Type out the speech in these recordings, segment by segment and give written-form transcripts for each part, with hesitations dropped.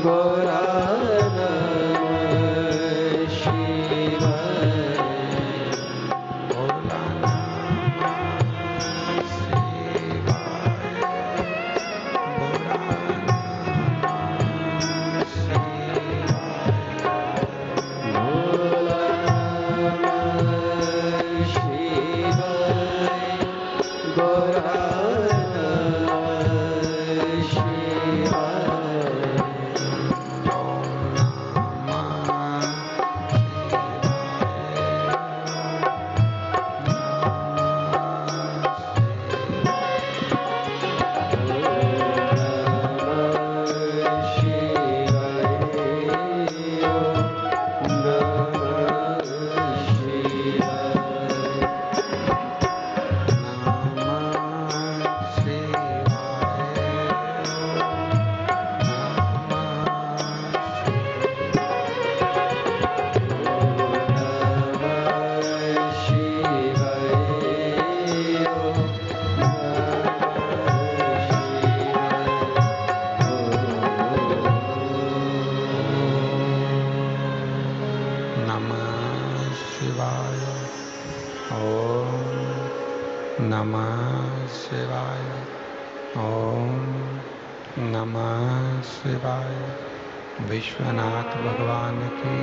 गौरा नमः शिवाय। भोला नमः शिवाय। भोला नमः शिवाय। भोला नमः शिवाय। गौरा नमः शिवाय। विश्वनाथ भगवान की,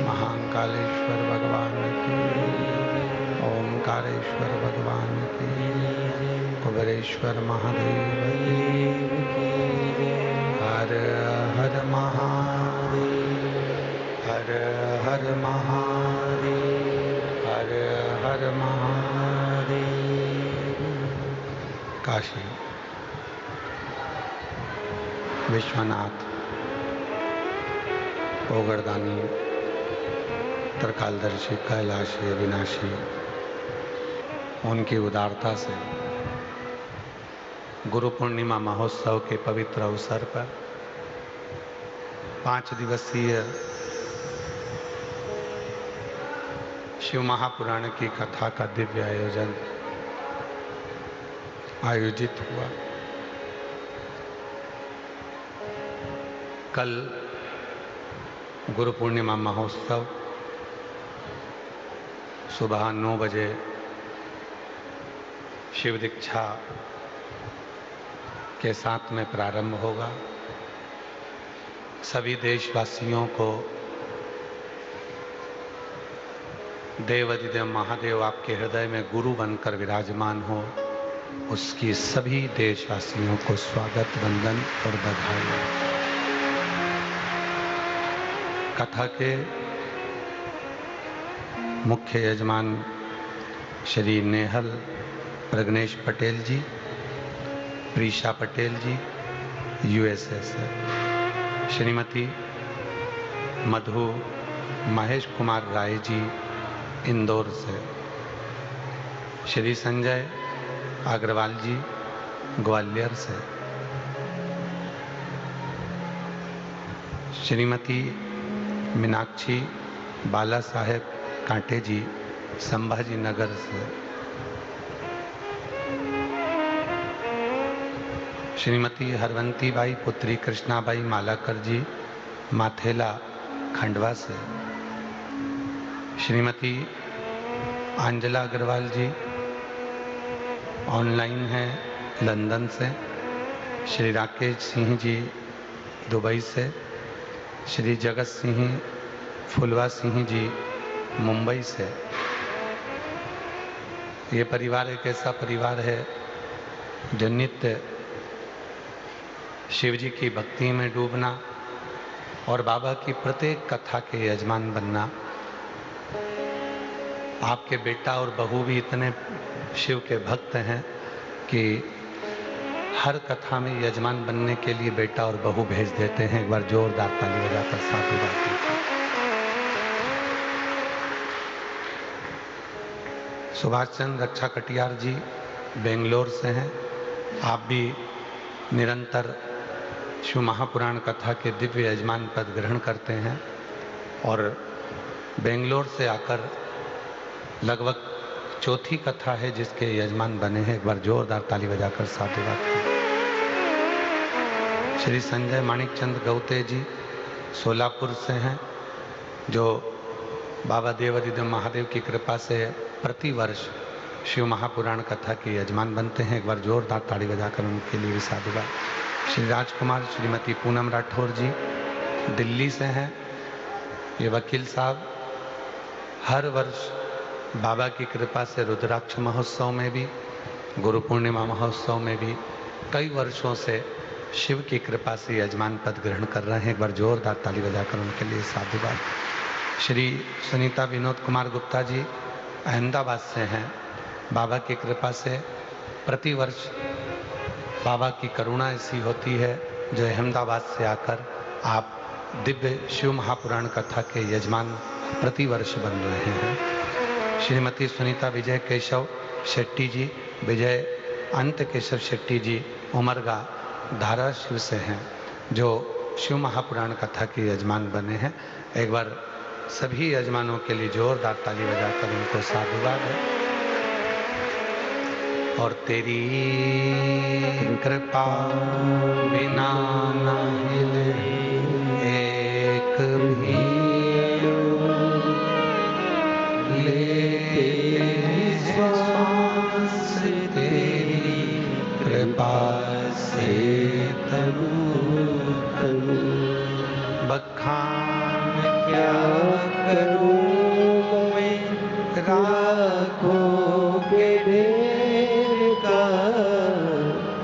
महाकालेश्वर भगवान की, ओमकारेश्वर भगवान की, कुबेरेश्वर महादेव की। हर हर महादेव, हर हर महादेव, हर हर महादेव। काशी विश्वनाथ ओगरदानी, त्रिकालदर्शी, कैलाशी, अविनाशी, उनकी उदारता से गुरु पूर्णिमा महोत्सव के पवित्र अवसर पर 5 दिवसीय शिव महापुराण की कथा का दिव्य आयोजन आयोजित हुआ। कल गुरु पूर्णिमा महोत्सव सुबह 9 बजे शिव दीक्षा के साथ में प्रारंभ होगा। सभी देशवासियों को देवाधिदेव महादेव आपके हृदय में गुरु बनकर विराजमान हो, उसकी सभी देशवासियों को स्वागत, वंदन और बधाई। कथा के मुख्य यजमान श्री नेहल प्रज्ञेश पटेल जी, प्रीशा पटेल जी यूएसए से, श्रीमती मधु महेश कुमार राय जी इंदौर से, श्री संजय अग्रवाल जी ग्वालियर से, श्रीमती मीनाक्षी बाला साहेब कांटे जी संभाजी नगर से, श्रीमती हरवंती बाई पुत्री कृष्णाबाई मालाकर जी माथेला खंडवा से, श्रीमती अंजला अग्रवाल जी ऑनलाइन है लंदन से, श्री राकेश सिंह जी दुबई से, श्री जगत सिंह फुलवा सिंह जी मुंबई से। ये परिवार एक ऐसा परिवार है जो नित्य शिव जी की भक्ति में डूबना और बाबा की प्रत्येक कथा के यजमान बनना। आपके बेटा और बहू भी इतने शिव के भक्त हैं कि हर कथा में यजमान बनने के लिए बेटा और बहू भेज देते हैं। एक बार जोरदार ताली बजाकर साधुवाद कीजिए। सुभाष चंद्र रक्षा कटियार जी बेंगलोर से हैं। आप भी निरंतर शिव महापुराण कथा के दिव्य यजमान पद ग्रहण करते हैं और बेंगलोर से आकर लगभग चौथी कथा है जिसके यजमान बने हैं। एक बार जोरदार ताली बजाकर साधुवाद कीजिए। श्री संजय माणिकचंद गौते जी सोलापुर से हैं, जो बाबा देवादिदेव महादेव की कृपा से प्रति वर्ष शिव महापुराण कथा के यजमान बनते हैं। एक बार जोरदार ताड़ी बजाकर उनके लिए भी साधुवाद। श्री राजकुमार श्रीमती पूनम राठौर जी दिल्ली से हैं। ये वकील साहब हर वर्ष बाबा की कृपा से रुद्राक्ष महोत्सव में भी, गुरु पूर्णिमा महोत्सव में भी कई वर्षों से शिव की कृपा से यजमान पद ग्रहण कर रहे हैं। एक बार जोरदार ताली बजाकर उनके लिए साधुवाद। श्री सुनीता विनोद कुमार गुप्ता जी अहमदाबाद से हैं। बाबा की कृपा से प्रति वर्ष बाबा की करुणा ऐसी होती है जो अहमदाबाद से आकर आप दिव्य शिव महापुराण कथा के यजमान प्रति वर्ष बन रहे हैं। श्रीमती सुनीता विजय केशव शेट्टी जी, विजय अंत केशव शेट्टी जी उमरगा धाराशिव से हैं, जो शिव महापुराण कथा के यजमान बने हैं। एक बार सभी यजमानों के लिए जोरदार ताली बजाकर उनको साधुवाद है। और तेरी कृपा बिना न हिले एक भी लेते श्वास तेरी कृपा से तनु तनु। बखान क्या करूं मैं राखों के ढेर का,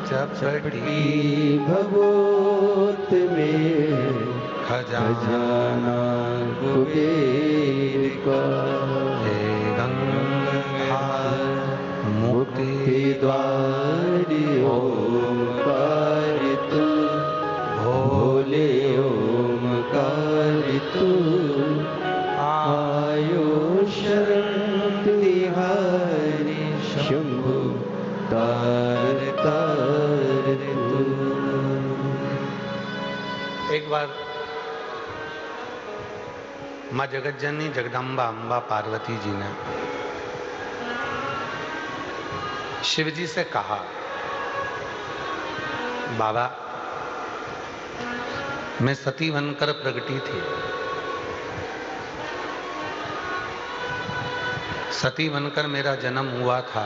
चपटी भगवत में खजाना कुबेर का। हे गंगाधार मुक्ति द्वारी ओमकार तू, भोले ओमकार तू। आयो शरण तिहारी शंभु तार तार तू। एक बार माँ जगत जननी जगदम्बा अम्बा पार्वती जी ने शिव जी से कहा, बाबा मैं सती बनकर प्रगटी थी, सती बनकर मेरा जन्म हुआ था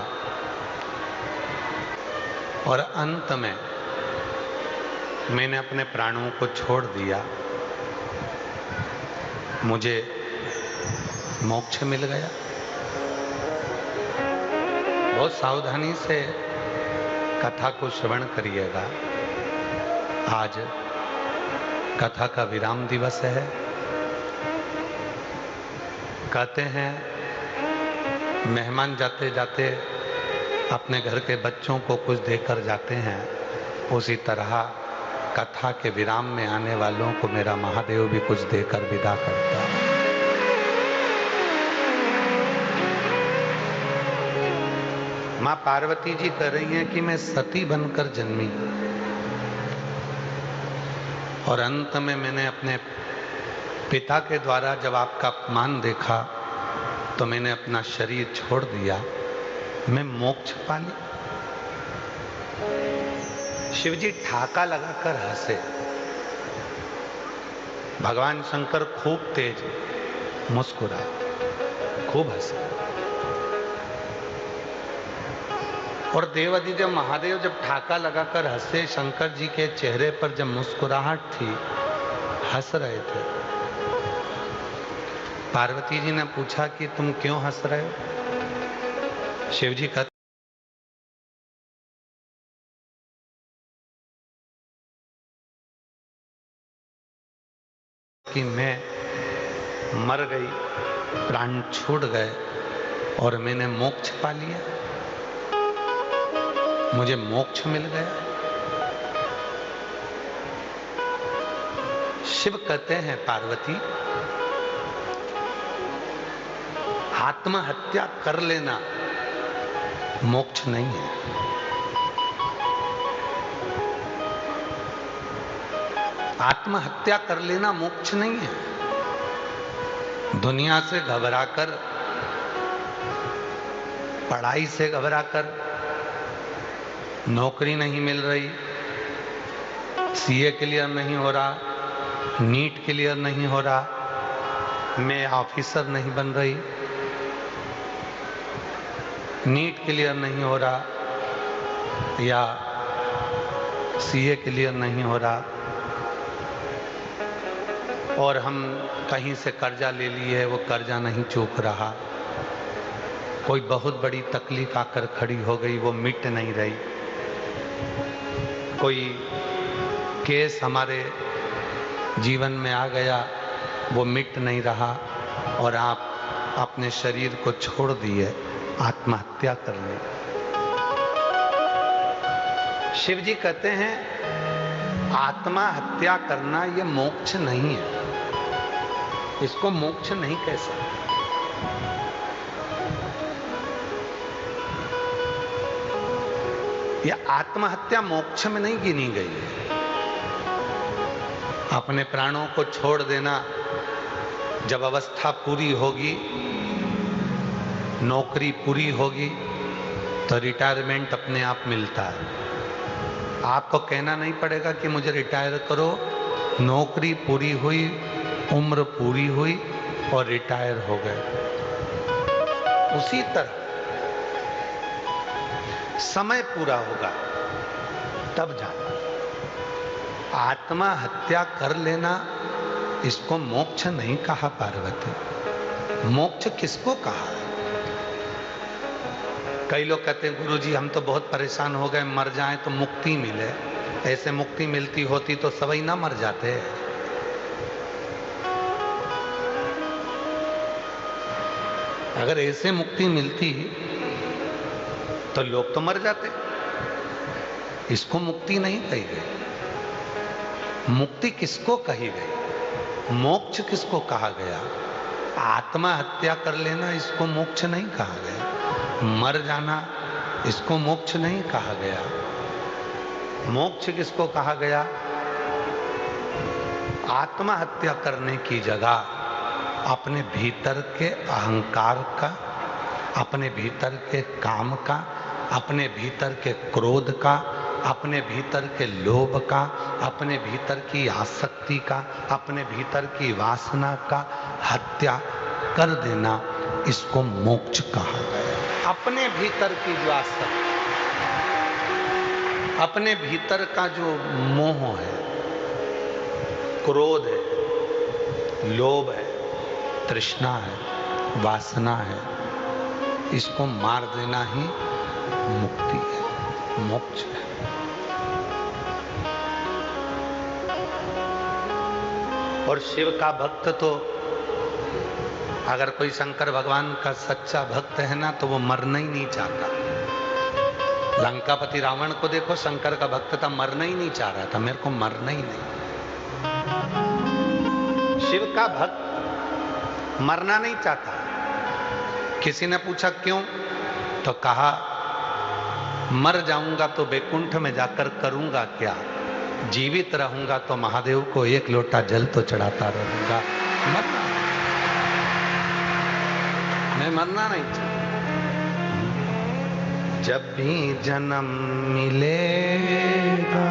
और अंत में मैंने अपने प्राणों को छोड़ दिया, मुझे मोक्ष मिल गया। बहुत सावधानी से कथा को श्रवण करिएगा। आज कथा का विराम दिवस है। कहते हैं मेहमान जाते जाते अपने घर के बच्चों को कुछ देकर जाते हैं, उसी तरह कथा के विराम में आने वालों को मेरा महादेव भी कुछ देकर विदा करता है। माँ पार्वती जी कह रही हैं कि मैं सती बनकर जन्मी और अंत में मैंने अपने पिता के द्वारा जब आपका अपमान देखा तो मैंने अपना शरीर छोड़ दिया, मैं मोक्ष पा ली। शिवजी ठाका लगाकर हंसे। भगवान शंकर खूब तेज मुस्कुराए, खूब हंसे। और देवादिदेव महादेव जब ठाका लगाकर हंसे, शंकर जी के चेहरे पर जब मुस्कुराहट थी, हंस रहे थे। पार्वती जी ने पूछा कि तुम क्यों हंस रहे हो? शिव जी कहते कि मैं मर गई, प्राण छूट गए और मैंने मोक्ष पा लिया, मुझे मोक्ष मिल गया। शिव कहते हैं पार्वती, आत्महत्या कर लेना मोक्ष नहीं है। आत्महत्या कर लेना मोक्ष नहीं है। दुनिया से घबराकर, पढ़ाई से घबराकर, नौकरी नहीं मिल रही, सीए क्लियर नहीं हो रहा, नीट क्लियर नहीं हो रहा, मैं ऑफिसर नहीं बन रही, नीट क्लियर नहीं हो रहा या सीए क्लियर नहीं हो रहा, और हम कहीं से कर्जा ले लिए, वो कर्जा नहीं चूक रहा, कोई बहुत बड़ी तकलीफ आकर खड़ी हो गई, वो मिट नहीं रही, कोई केस हमारे जीवन में आ गया, वो मिट नहीं रहा, और आप अपने शरीर को छोड़ दिए आत्महत्या करने। शिव जी कहते हैं आत्महत्या करना ये मोक्ष नहीं है, इसको मोक्ष नहीं कह सकते। यह आत्महत्या मोक्ष में नहीं गिनी गई है। अपने प्राणों को छोड़ देना, जब अवस्था पूरी होगी, नौकरी पूरी होगी, तो रिटायरमेंट अपने आप मिलता है। आपको कहना नहीं पड़ेगा कि मुझे रिटायर करो, नौकरी पूरी हुई, उम्र पूरी हुई और रिटायर हो गए। उसी तरह समय पूरा होगा तब जाना। आत्महत्या कर लेना, इसको मोक्ष नहीं कहा पार्वती। मोक्ष किसको कहा? कई लोग कहते हैं गुरुजी हम तो बहुत परेशान हो गए, मर जाएं तो मुक्ति मिले। ऐसे मुक्ति मिलती होती तो सभी ना मर जाते। अगर ऐसे मुक्ति मिलती तो लोग तो मर जाते। इसको मुक्ति नहीं कही गई। मुक्ति किसको कही गई? मोक्ष किसको कहा गया? आत्महत्या कर लेना, इसको मोक्ष नहीं कहा गया। मर जाना, इसको मोक्ष नहीं कहा गया। मोक्ष किसको कहा गया? आत्महत्या करने की जगह अपने भीतर के अहंकार का, अपने भीतर के काम का, अपने भीतर के क्रोध का, अपने भीतर के लोभ का, अपने भीतर की आसक्ति का, अपने भीतर की वासना का हत्या कर देना, इसको मोक्ष कहा गया। अपने भीतर की जो आसक्ति, अपने भीतर का जो मोह है, क्रोध है, लोभ है, तृष्णा है, वासना है, इसको मार देना ही मुक्ति है, मोक्ष है। और शिव का भक्त तो, अगर कोई शंकर भगवान का सच्चा भक्त है ना, तो वो मरना ही नहीं चाहता। लंकापति रावण को देखो, शंकर का भक्त था, मरना ही नहीं चाह रहा था, मेरे को मरना ही नहीं। शिव का भक्त मरना नहीं चाहता। किसी ने पूछा क्यों, तो कहा मर जाऊंगा तो बैकुंठ में जाकर करूंगा क्या, जीवित रहूंगा तो महादेव को एक लोटा जल तो चढ़ाता रहूंगा। मरना, मैं मरना नहीं चाहता। जब भी जन्म मिलेगा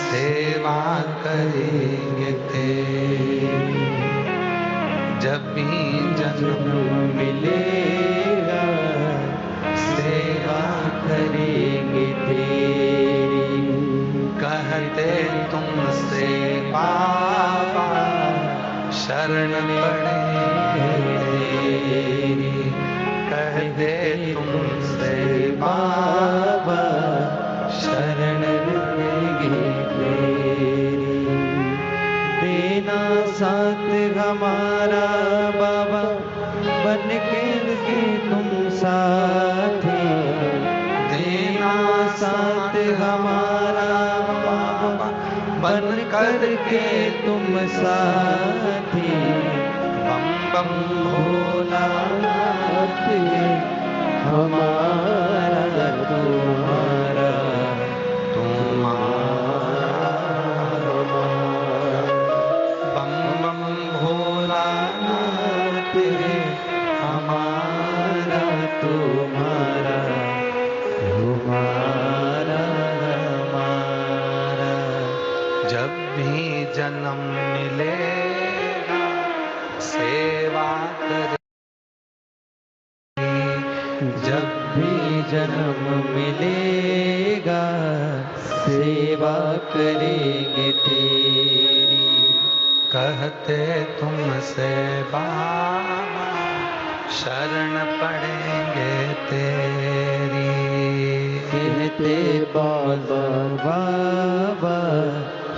सेवा करेंगे तेरी, जब भी जन्म मिलेगा सेवा करेंगे तेरी। कहते तुमसे बाबा शरण पड़ेंगे तेरी, कहते तुमसे बाबा शरण पड़ेंगे तेरी। देना साथ हमारा बाबा, बन के तुम साथी। देना साथ हमारा बाबा, बन करके तुम साथी। बम बम भोला हमारा तुम्हारा, तुम्हारा बम बम भोलानाथ हमारा तुम्हारा, तुम्हारा हमारा। जन्म मिलेगा सेवा करे, जब भी जन्म मिलेगा सेवा करेंगे तेरी। कहते तुमसे बाबा शरण पड़ेंगे तेरी। कहते बाबा बाबा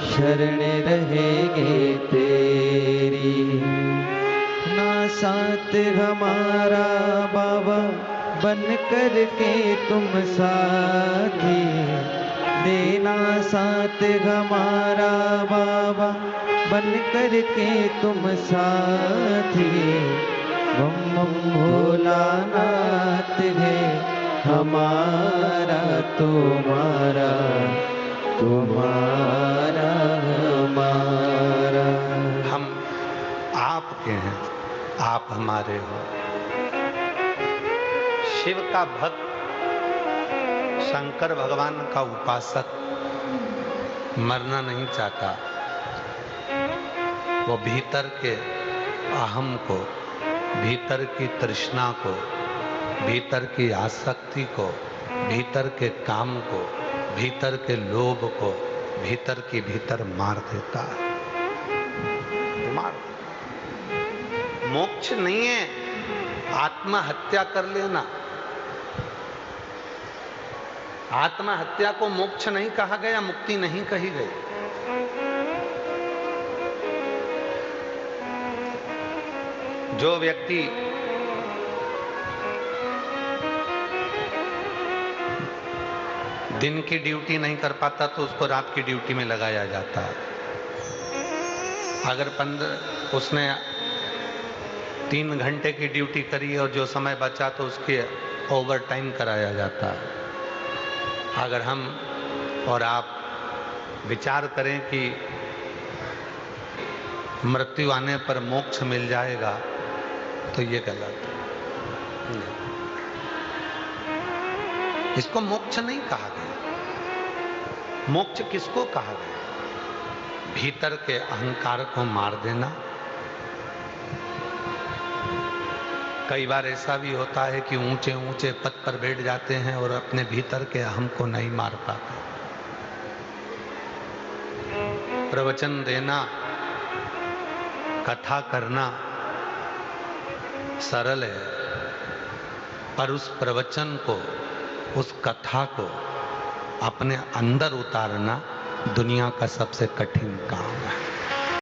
शरण रहेंगे तेरी। ना साथ हमारा बाबा बन कर के तुम साथी, देना साथ हमारा बाबा बन कर के तुम साथी। बम बम भोलानाथ है हमारा तुम्हारा, तुम्हारा हमारा। हम आपके हैं, आप हमारे हो। शिव का भक्त, शंकर भगवान का उपासक मरना नहीं चाहता। वो भीतर के अहम को, भीतर की तृष्णा को, भीतर की आसक्ति को, भीतर के काम को, भीतर के लोभ को भीतर की भीतर मार देता है। मार, मोक्ष नहीं है आत्महत्या कर लेना। आत्महत्या को मोक्ष नहीं कहा गया, मुक्ति नहीं कही गई। जो व्यक्ति दिन की ड्यूटी नहीं कर पाता तो उसको रात की ड्यूटी में लगाया जाता है। अगर उसने 3 घंटे की ड्यूटी करी और जो समय बचा तो उसके ओवर टाइम कराया जाता है। अगर हम और आप विचार करें कि मृत्यु आने पर मोक्ष मिल जाएगा तो ये गलत है। इसको मोक्ष नहीं कहा गया। मोक्ष किसको कहा गया? भीतर के अहंकार को मार देना। कई बार ऐसा भी होता है कि ऊंचे ऊंचे पद पर बैठ जाते हैं और अपने भीतर के अहम को नहीं मार पाते। प्रवचन देना, कथा करना सरल है, पर उस प्रवचन को, उस कथा को अपने अंदर उतारना दुनिया का सबसे कठिन काम है।